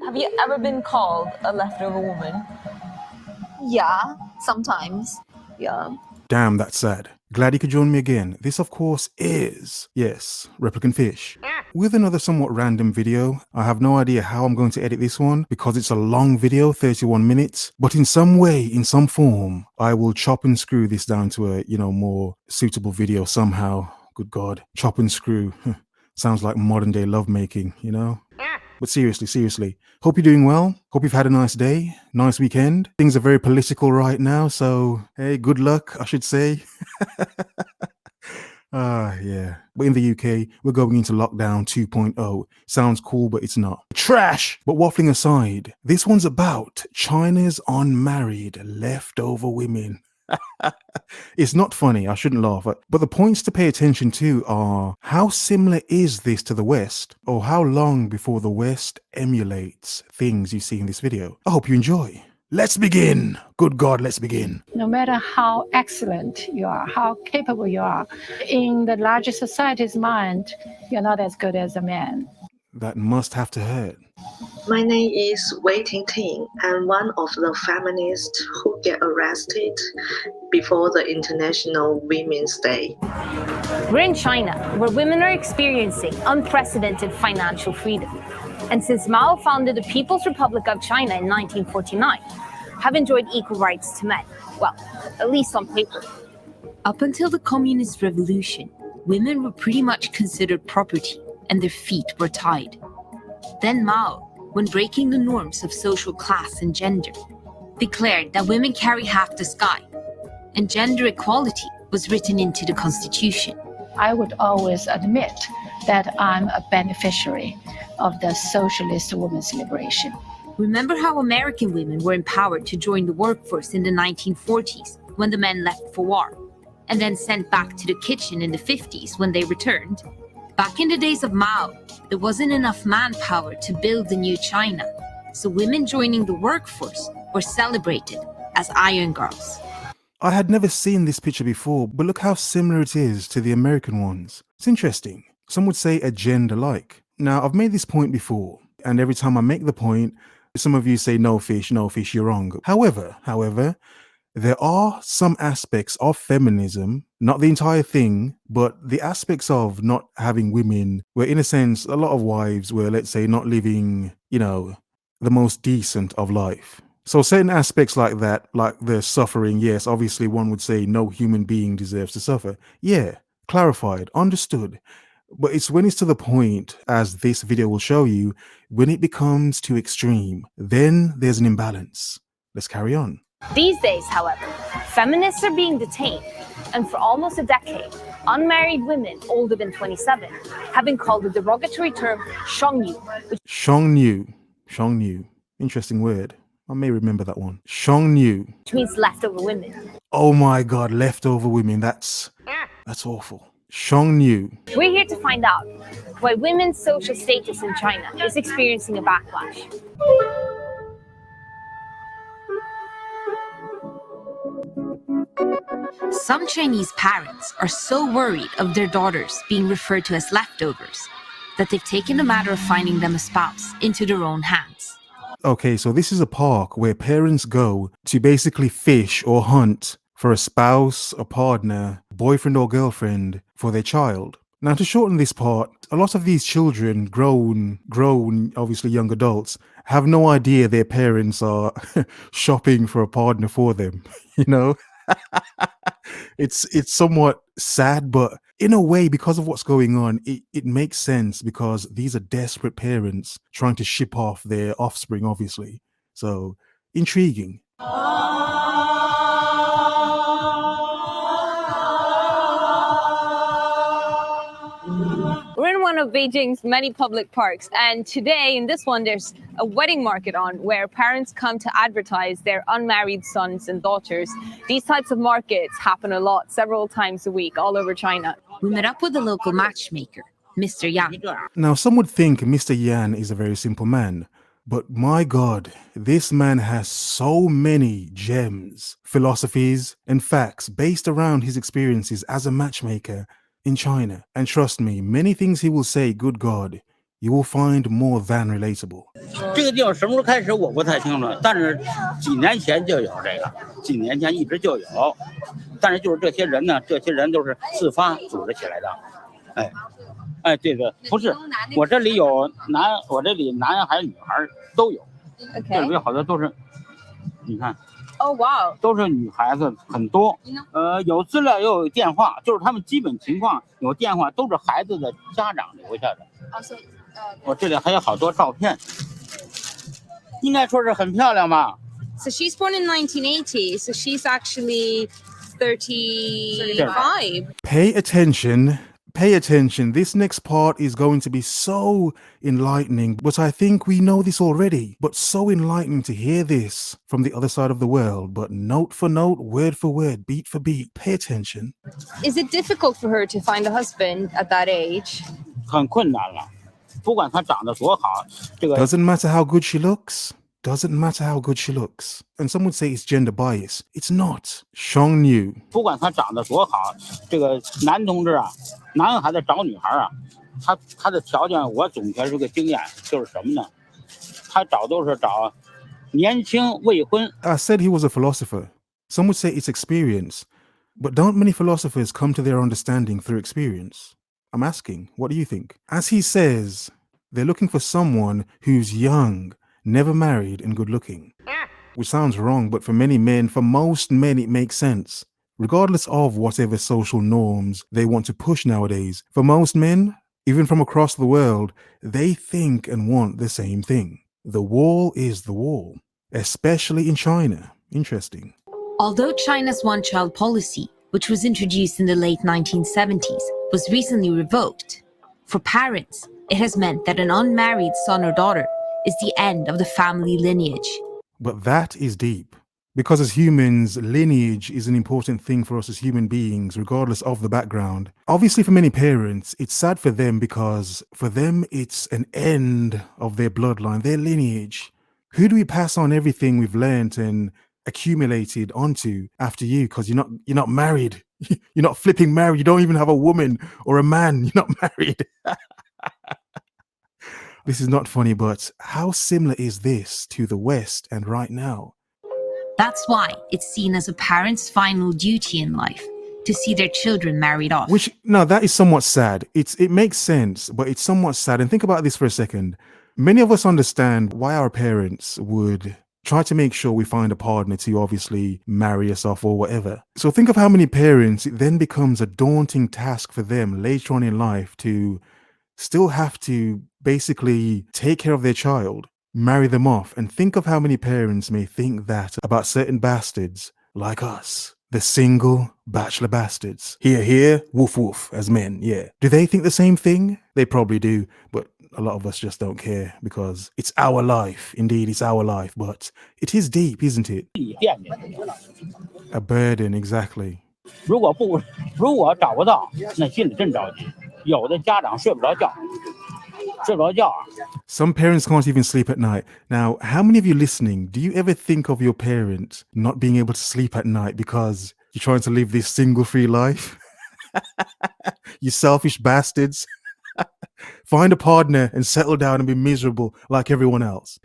Have you ever been called a leftover woman? Yeah, sometimes. Yeah. Damn, that's sad. Glad you could join me again. This, of course, is, yes, Replicant Fish. With another somewhat random video. I have no idea how I'm going to edit this one because it's a long video, 31 minutes. But in some way, in some form, I will chop and screw this down to a, more suitable video somehow. Good God. Chop and screw. Sounds like modern day lovemaking, But seriously, hope you're doing well. Hope you've had a nice day, nice weekend. Things are very political right now, so hey, good luck, I should say. Yeah. But in the UK, we're going into lockdown 2.0. Sounds cool, but it's not. Trash! But waffling aside, this one's about China's unmarried leftover women. It's not funny, I shouldn't laugh, but the points to pay attention to are how similar is this to the West, or how long before the West emulates things you see in this video. I hope you enjoy. Let's begin. Good God, let's begin. No matter how excellent you are, how capable you are, in the larger society's mind, you're not as good as a man. That must have to hurt. My name is Wei Tingting. I'm one of the feminists who get arrested before the International Women's Day. We're in China, where women are experiencing unprecedented financial freedom. And since Mao founded the People's Republic of China in 1949, have enjoyed equal rights to men. Well, at least on paper. Up until the Communist Revolution, women were pretty much considered property and their feet were tied. Then Mao, when breaking the norms of social class and gender, declared that women carry half the sky, and gender equality was written into the constitution. I would always admit that I'm a beneficiary of the socialist women's liberation. Remember how American women were empowered to join the workforce in the 1940s when the men left for war, and then sent back to the kitchen in the 50s when they returned? Back in the days of Mao, there wasn't enough manpower to build the new China, so women joining the workforce were celebrated as Iron Girls. I had never seen this picture before, but look how similar it is to the American ones. It's interesting. Some would say agenda-like. Now, I've made this point before, and every time I make the point, some of you say, no fish, you're wrong. However, there are some aspects of feminism, not the entire thing, but the aspects of not having women where, in a sense, a lot of wives were, let's say, not living, the most decent of life. So certain aspects like that, like the suffering, yes, obviously one would say no human being deserves to suffer. Yeah, clarified, understood. But it's when it's to the point, as this video will show you, when it becomes too extreme, then there's an imbalance. Let's carry on. These days, however, feminists are being detained, and for almost a decade, unmarried women older than 27 have been called the derogatory term "shongnu." Shongnu. Interesting word. I may remember that one. Shongnu. Which means leftover women. Oh my God, leftover women. That's awful. Shongnu. We're here to find out why women's social status in China is experiencing a backlash. Some Chinese parents are so worried of their daughters being referred to as leftovers that they've taken the matter of finding them a spouse into their own hands. Okay, so this is a park where parents go to basically fish or hunt for a spouse, a partner, boyfriend or girlfriend for their child. Now, to shorten this part, a lot of these children, grown, obviously young adults, have no idea their parents are shopping for a partner for them, It's somewhat sad, but in a way, because of what's going on, it makes sense because these are desperate parents trying to ship off their offspring, obviously. So, intriguing. We're in one of Beijing's many public parks, and today in this one there's a wedding market on where parents come to advertise their unmarried sons and daughters. These types of markets happen a lot, several times a week, all over China. We met up with a local matchmaker, Mr. Yang. Now, some would think Mr. Yan is a very simple man, but my God, this man has so many gems, philosophies, and facts based around his experiences as a matchmaker in China. And trust me, many things he will say, good God, you will find more than relatable. 这个地方什么时候开始我不太清楚，但是几年前就有这个，几年前一直就有，但是就是这些人呢，这些人都是自发组织起来的，这个不是我这里有我这里男孩女孩都有，这里面好多都是，你看。Oh wow！ 都是女孩子很多，有资料又有电话，就是他们基本情况有电话，都是孩子的家长留下的。我这里还有好多照片，应该说是很漂亮吧。So she's born in 1980, so she's actually 35. Pay attention. Pay attention. This next part is going to be so enlightening, but I think we know this already, but so enlightening to hear this from the other side of the world, but note for note, word for word, beat for beat. Pay attention. Is it difficult for her to find a husband at that age? 很困难了，不管她长得多好，这个 Doesn't matter how good she looks. Doesn't matter how good she looks. And some would say it's gender bias. It's not. Sean knew. 不管她长得多好，这个男同志啊，男孩子找女孩啊，他的条件我总结出个经验，就是什么呢？他都是找年轻未婚。I said he was a philosopher. Some would say it's experience. But don't many philosophers come to their understanding through experience? I'm asking, what do you think? As he says, they're looking for someone who's young, never married, and good looking. Which sounds wrong, but for many men, for most men, it makes sense. Regardless of whatever social norms they want to push nowadays, for most men, even from across the world, they think and want the same thing. The wall is the wall, especially in China. Interesting. Although China's one-child policy, which was introduced in the late 1970s, was recently revoked, for parents, it has meant that an unmarried son or daughter is the end of the family lineage. But that is deep. Because as humans, lineage is an important thing for us as human beings, regardless of the background. Obviously, for many parents, it's sad for them because for them, it's an end of their bloodline, their lineage. Who do we pass on everything we've learned and accumulated onto after you? Because you're not married. You're not flipping married. You don't even have a woman or a man. You're not married. This is not funny, but how similar is this to the West and right now? That's why it's seen as a parent's final duty in life, to see their children married off. Which, no, that is somewhat sad. It makes sense, but it's somewhat sad. And think about this for a second. Many of us understand why our parents would try to make sure we find a partner to obviously marry us off or whatever. So think of how many parents, it then becomes a daunting task for them later on in life to still have to basically take care of their child, marry them off. And think of how many parents may think that about certain bastards like us, the single bachelor bastards. Here, here, woof, woof, as men, yeah. Do they think the same thing? They probably do, but a lot of us just don't care because it's our life. Indeed, it's our life, but it is deep, isn't it? A burden, exactly. 如果找不到，那心里真着急。有的家长睡不着觉啊。 Some parents can't even sleep at night. Now, how many of you listening, do you ever think of your parent not being able to sleep at night because you're trying to live this single-free life? You selfish bastards. Find a partner and settle down and be miserable like everyone else.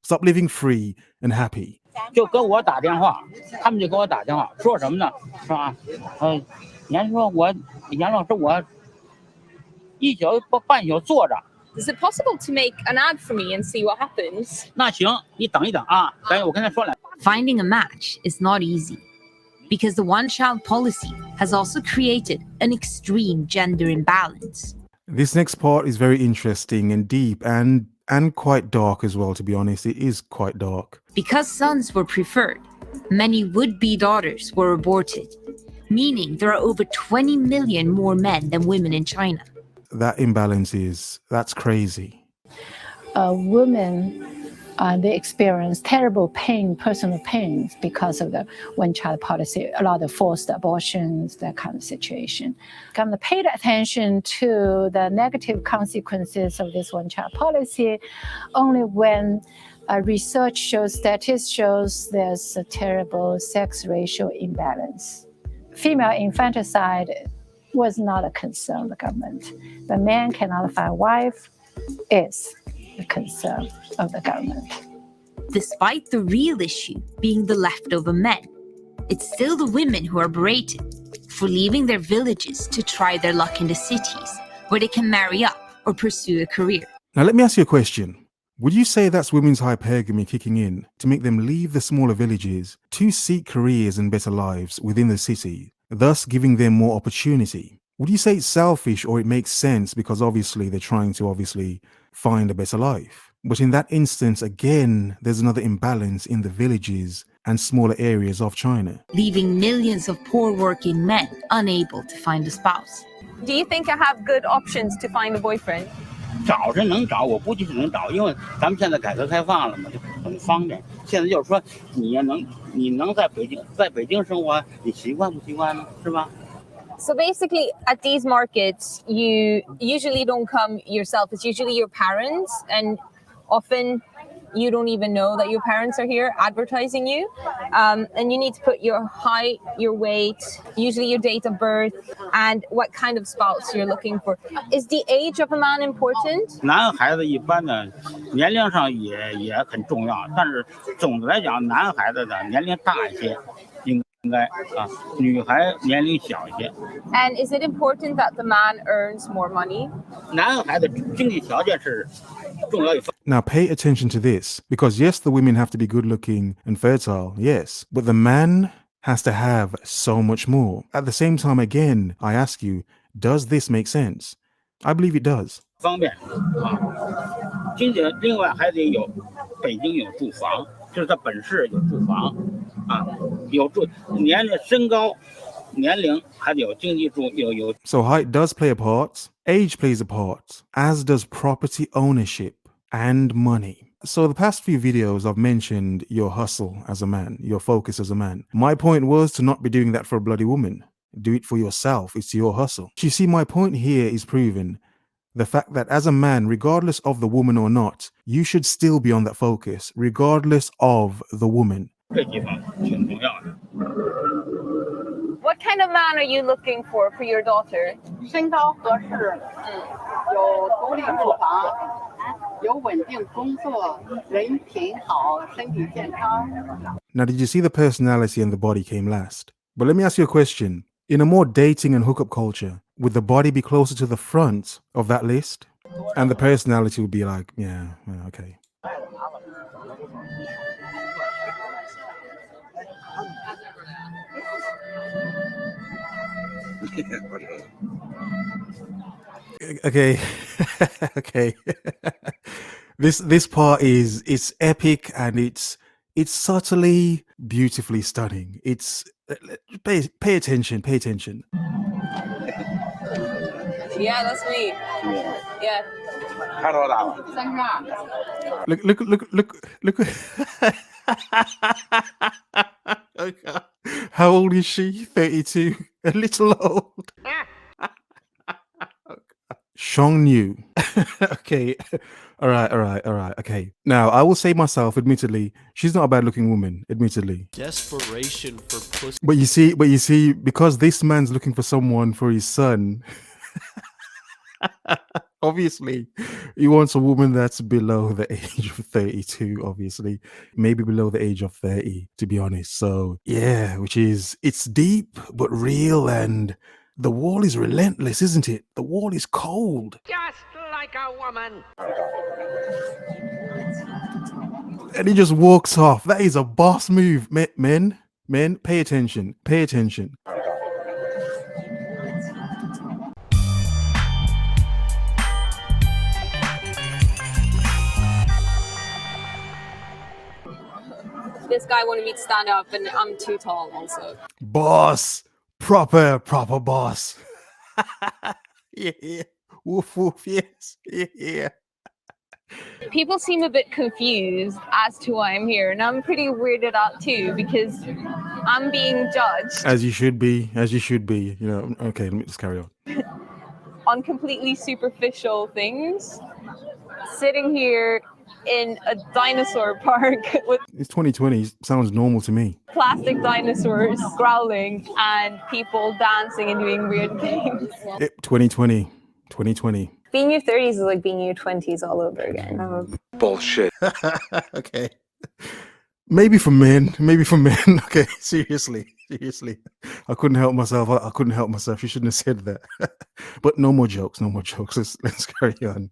Stop living free and happy. 就跟我打电话，他们就给我打电话，说什么呢？是吧？严老师，我一宿半宿坐着。 Is it possible to make an ad for me and see what happens? 那行，你等一等啊，我跟他说了。 Finding a match is not easy, because the one-child policy has also created an extreme gender imbalance. This next part is very interesting and deep and quite dark as well, to be honest. It is quite dark. Because sons were preferred, many would-be daughters were aborted, meaning there are over 20 million more men than women in China. That imbalance that's crazy. Women, they experience terrible pain, personal pains because of the one-child policy, a lot of forced abortions, that kind of situation. Kind of paid attention to the negative consequences of this one-child policy only when research shows, statistics shows there's a terrible sex ratio imbalance. Female infanticide was not a concern of the government. The man cannot find a wife, is the concern of the government. Despite the real issue being the leftover men, it's still the women who are berated for leaving their villages to try their luck in the cities, where they can marry up or pursue a career. Now, let me ask you a question. Would you say that's women's hypergamy kicking in to make them leave the smaller villages to seek careers and better lives within the city, thus giving them more opportunity? Would you say it's selfish or it makes sense because obviously they're trying to find a better life? But in that instance, again, there's another imbalance in the villages and smaller areas of China, leaving millions of poor working men unable to find a spouse. Do you think I have good options to find a boyfriend? 找是能找，我估计是能找，因为咱们现在改革开放了嘛，就很方便。现在就是说，你能在北京生活，你习惯不习惯呢？是吧？ So basically, at these markets, you usually don't come yourself. It's usually your parents, and often you don't even know that your parents are here advertising you. And you need to put your height, your weight, usually your date of birth, and what kind of spouse you're looking for. Is the age of a man important? 男孩子一般呢，年龄上也很重要，但是总的来讲，男孩子的年龄大一些，应该啊，女孩年龄小一些。 And is it important that the man earns more money? 男孩子经济条件是重要一方。 Now pay attention to this, because yes, the women have to be good looking and fertile, yes, but the man has to have so much more. At the same time, again, I ask you, does this make sense? I believe it does. 方便啊，经济另外还得有北京有住房，就是在本市有住房啊，有住年龄身高。 年龄还得有经济住有 So height does play a part, age plays a part, as does property ownership and money. So the past few videos I've mentioned your hustle as a man, your focus as a man. My point was to not be doing that for a bloody woman. Do it for yourself. It's your hustle. You see, my point here is proven. The fact that as a man, regardless of the woman or not, you should still be on that focus, regardless of the woman. 这地方挺重要的。 What kind of man are you looking for your daughter? 身高合适，有独立住房，有稳定工作，人品好，身体健康。 Now, did you see the personality and the body came last? But let me ask you a question. In a more dating and hookup culture, would the body be closer to the front of that list? And the personality would be like, yeah, okay. Okay. Okay. This part it's epic and it's subtly beautifully stunning. It's pay attention. Yeah, that's me. Yeah. 他多大了？ Look. Okay. How old is she? 32. A little old. Shong Yu. Okay. All right. Okay. Now, I will say myself, admittedly, she's not a bad looking woman, admittedly. Desperation for pussy. But you see, because this man's looking for someone for his son, obviously, he wants a woman that's below the age of 32, obviously. Maybe below the age of 30, to be honest. So, yeah, it's deep, but real, and the wall is relentless, isn't it? The wall is cold. Just like a woman. And he just walks off. That is a boss move. Men, pay attention. Pay attention. This guy wanted me to stand up, and I'm too tall also. Boss. Proper boss. Yeah. Woof, yes. Yeah. People seem a bit confused as to why I'm here, and I'm pretty weirded out too because I'm being judged As you should be. You know, okay, let me just carry on. on completely superficial things. Sitting here in a dinosaur park with It's 2020. Sounds normal to me. plastic dinosaurs growling and people dancing and doing weird things. 2020. being in your 30s is like being in your 20s all over again. Bullshit. Okay. Maybe for men. Okay, seriously. I couldn't help myself. I couldn't help myself. You shouldn't have said that. But no more jokes. Let's carry on.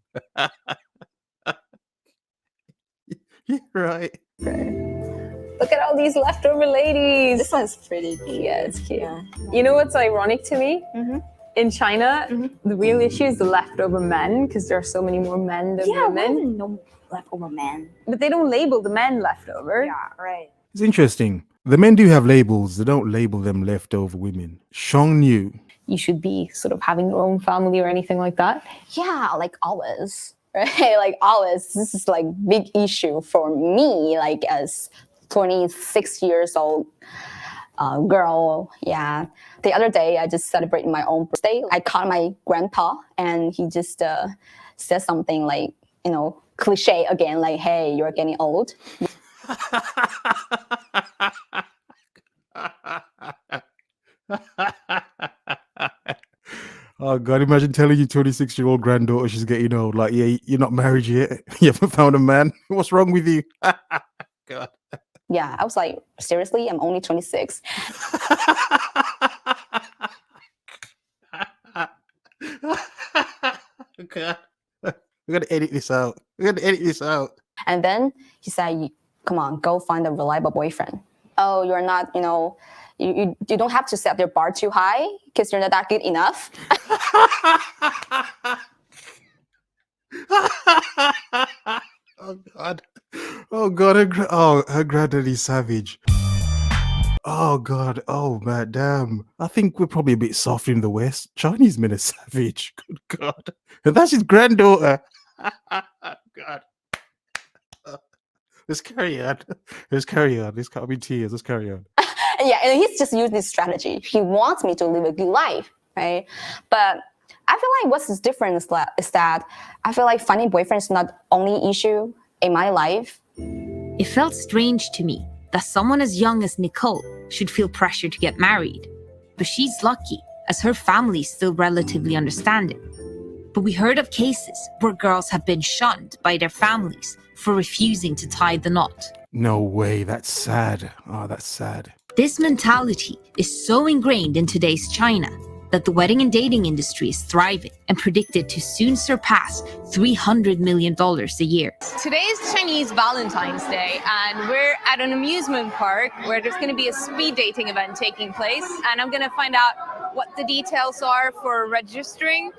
You're right. Look at all these leftover ladies. This one's pretty cute. Yeah, it's cute. Yeah. You know what's ironic to me? Mm-hmm. In China, the real issue is the leftover men, because there are so many more men than women. No leftover men. But they don't label the men leftover. Yeah, right. It's interesting. The men do have labels. They don't label them leftover women. Shang Niu. You should be sort of having your own family or anything like that. Yeah, like always, right? Like always, this is like big issue for me, like as 26 years old girl. Yeah. The other day, I just celebrated my own birthday. I called my grandpa, and he just said something like, cliche again, like, "Hey, you're getting old." Oh God, imagine telling your 26-year-old granddaughter she's getting old. Like, yeah, you're not married yet. You haven't found a man. What's wrong with you? God. Yeah, I was like, seriously, I'm only 26. God. We're gonna edit this out. And then he said, "Come on, go find a reliable boyfriend. Oh, you're not, you don't have to set your bar too high because you're not that good enough." Oh God. Her granddaddy's savage. Oh God. Oh man, damn. I think we're probably a bit soft in the West. Chinese men are savage. Good God. And that's his granddaughter. God. Let's carry on. This can't be tears. Let's carry on. Yeah, and he's just using this strategy. He wants me to live a good life, right? But I feel like what's different is that I feel like finding boyfriend is not only issue in my life. It felt strange to me that someone as young as Nicole should feel pressure to get married. But she's lucky, as her family is still relatively understanding. But we heard of cases where girls have been shunned by their families for refusing to tie the knot. No way. That's sad. Oh, that's sad. This mentality is so ingrained in today's China that the wedding and dating industry is thriving and predicted to soon surpass $300 million a year. Today is Chinese Valentine's Day, and we're at an amusement park where there's going to be a speed dating event taking place, and I'm going to find out what the details are for registering,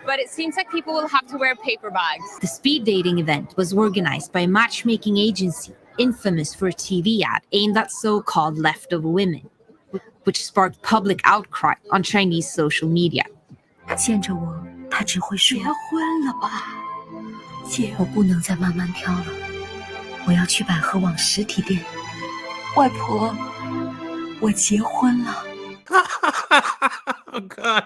but it seems like people will have to wear paper bags. The speed dating event was organized by a matchmaking agency infamous for a TV ad aimed at so-called leftover women, which sparked public outcry on Chinese social media. 见着我，他只会说结婚了吧？姐，我不能再慢慢挑了，我要去百合网实体店。外婆，我结婚了。Oh God.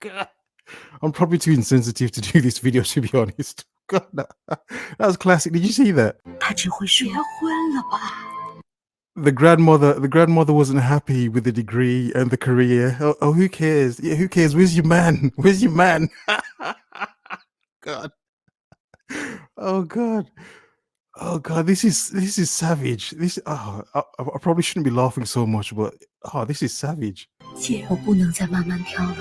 God. I'm probably too insensitive to do this video, to be honest. God, that was classic. Did you see that? 他只会说结婚了吧？ The grandmother wasn't happy with the degree and the career. Oh, who cares? Yeah, who cares? Where's your man? God. Oh God. Oh God, this is savage. I probably shouldn't be laughing so much, but this is savage. 姐，我不能再慢慢挑了，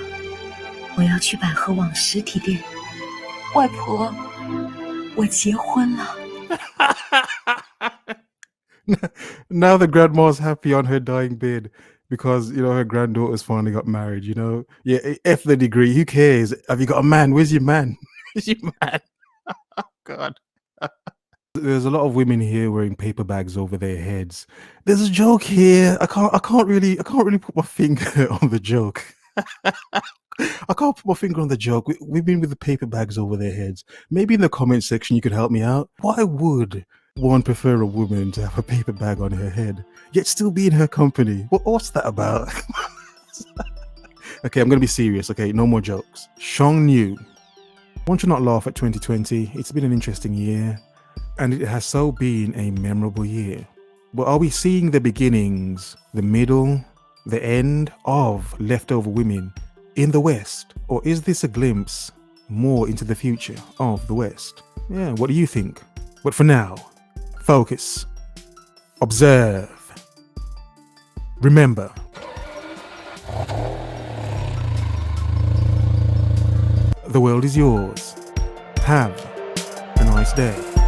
我要去百合网实体店。外婆，我结婚了。Now the grandma's happy on her dying bed because her granddaughter's finally got married. Yeah, F the degree. Who cares? Have you got a man? Where's your man? God. There's a lot of women here wearing paper bags over their heads. There's a joke here. I can't really put my finger on the joke. I can't put my finger on the joke. Women with the paper bags over their heads. Maybe in the comment section you could help me out. Why would one prefer a woman to have a paper bag on her head, yet still be in her company? What's that about? Okay, I'm going to be serious. Okay, no more jokes. Shang Niu. One should not laugh at 2020. It's been an interesting year, and it has so been a memorable year. But are we seeing the beginnings, the middle, the end of Leftover Women in the West? Or is this a glimpse more into the future of the West? Yeah, what do you think? But for now, focus, observe, remember. The world is yours. Have a nice day.